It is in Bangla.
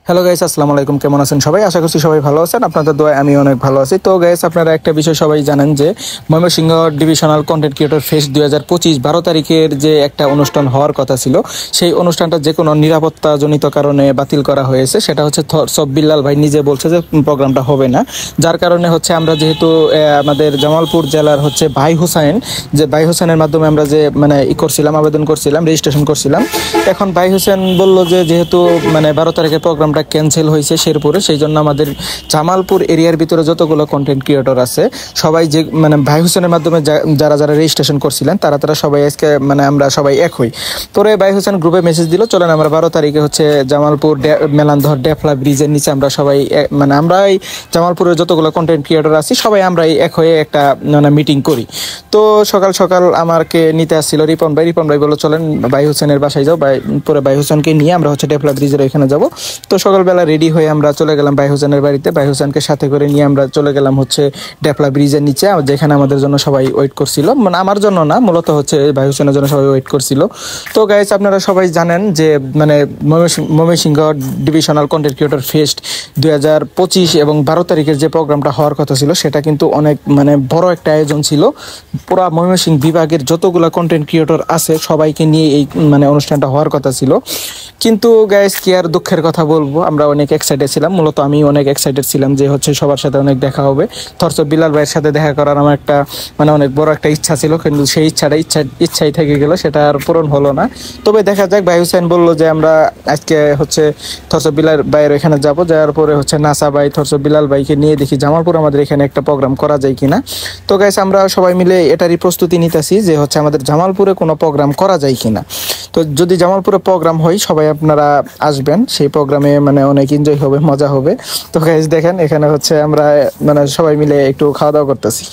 হ্যালো গাইস, আসসালামু আলাইকুম। কেমন আছেন সবাই? আশা করছি সবাই ভালো আছেন। আপনাদের দোয়ায় আমি অনেক ভালো আছি। তো গাইস, আপনারা একটা বিষয় সবাই জানেন যে Mymensingh divisional content creator fest 2025 12 তারিখের যে একটা অনুষ্ঠান হওয়ার কথা ছিল, সেই অনুষ্ঠানটা যে কোনো নিরাপত্তাজনিত কারণে বাতিল করা হয়েছে। সেটা হচ্ছে সব বিল্লাল ভাই নিজে বলছে যে প্রোগ্রামটা হবে না। যার কারণে হচ্ছে আমরা যেহেতু আমাদের জামালপুর জেলার হচ্ছে ভাই হোসেনের মাধ্যমে আমরা যে মানে আবেদন করছিলাম, রেজিস্ট্রেশন করছিলাম। এখন ভাই হোসেন বলল যে যেহেতু মানে 12 তারিখের প্রোগ্রামটা ক্যান্সেল হয়েছে শেরপুরে, সেই জন্য আমাদের জামালপুর এরিয়ার ভিতরে যতগুলো কন্টেন্ট ক্রিয়েটর আছে সবাই যে মানে ভাই হোসেনের মাধ্যমে যারা যারা রেজিস্ট্রেশন করছিলেন তারা সবাই আজকে মানে আমরা সবাই এক হই। পরে ভাই হোসেন গ্রুপে মেসেজ দিল, চলেন আমরা 12 তারিখে হচ্ছে জামালপুর মেলান্দহর ডেফলা ব্রিজের নিচে আমরা সবাই মানে আমরা এই জামালপুরের যতগুলো কন্টেন্ট ক্রিয়েটর আছি সবাই আমরা এক হয়ে একটা মানে মিটিং করি। তো সকাল সকাল আমাকে নিতে আসছিল রিপন ভাই বললো চলেন ভাই হোসেনের বাসায় যাও। পরে ভাই হোসেনকে নিয়ে আমরা হচ্ছে ডেফলা ব্রিজের ওইখানে যাব। তো সকালবেলা রেডি হয়ে আমরা চলে গেলাম ভাই হোসেনের বাড়িতে। ভাই হোসেনকে সাথে করে নিয়ে আমরা চলে গেলাম হচ্ছে ডেফলা ব্রিজের নিচে, যেখানে আমাদের জন্য সবাই ওয়েট করছিল। মানে আমার জন্য না, মূলত হচ্ছে ভাই হোসেনের জন্য সবাই ওয়েট করছিল। তো গাইস, আপনারা সবাই জানেন যে মানে Mymensingh divisional content creator fest 2025 এবং 12 তারিখের যে প্রোগ্রামটা হওয়ার কথা ছিল সেটা কিন্তু অনেক মানে বড় একটা আয়োজন ছিল। পুরা ময়মনসিংহ বিভাগের যতগুলো কন্টেন্ট ক্রিয়েটর আছে সবাইকে নিয়ে এই মানে অনুষ্ঠানটা হওয়ার কথা ছিল। কিন্তু গাইস, কি আর দুঃখের কথা বলবো, আমরা অনেক এক্সাইটেড ছিলাম। মূলত আমি অনেক এক্সাইটেড ছিলাম যে হচ্ছে সবার সাথে অনেক দেখা হবে। থরসব বিলাল ভাইয়ের সাথে দেখা করার আমার একটা মানে অনেক বড় একটা ইচ্ছা ছিল, কিন্তু সেই ইচ্ছাই থেকে গেল, সেটা আর পূরণ হলো না। তবে দেখা যাক, ভাই হুসেন বললো যে আমরা আজকে হচ্ছে থরসব বিলাল ভাইয়ের এখানে যাব, যাওয়ার পরে হচ্ছে নাসা ভাই থরসব বিলাল ভাইকে নিয়ে দেখি জামালপুর আমাদের এখানে একটা প্রোগ্রাম করা যায় কিনা। তো গাইস, আমরা সবাই মিলে এটারই প্রস্তুতি নিতেছি যে হচ্ছে আমাদের জামালপুরে কোনো প্রোগ্রাম করা যায় কিনা। তো যদি জামালপুরে প্রোগ্রাম হয় সবাই আপনারা আসবেন, সেই প্রোগ্রামে মানে অনেক এনজয় হবে, মজা হবে। তো গাইস দেখেন, এখানে হচ্ছে আমরা মানে সবাই মিলে একটু খাওয়া দাওয়া করতেছি।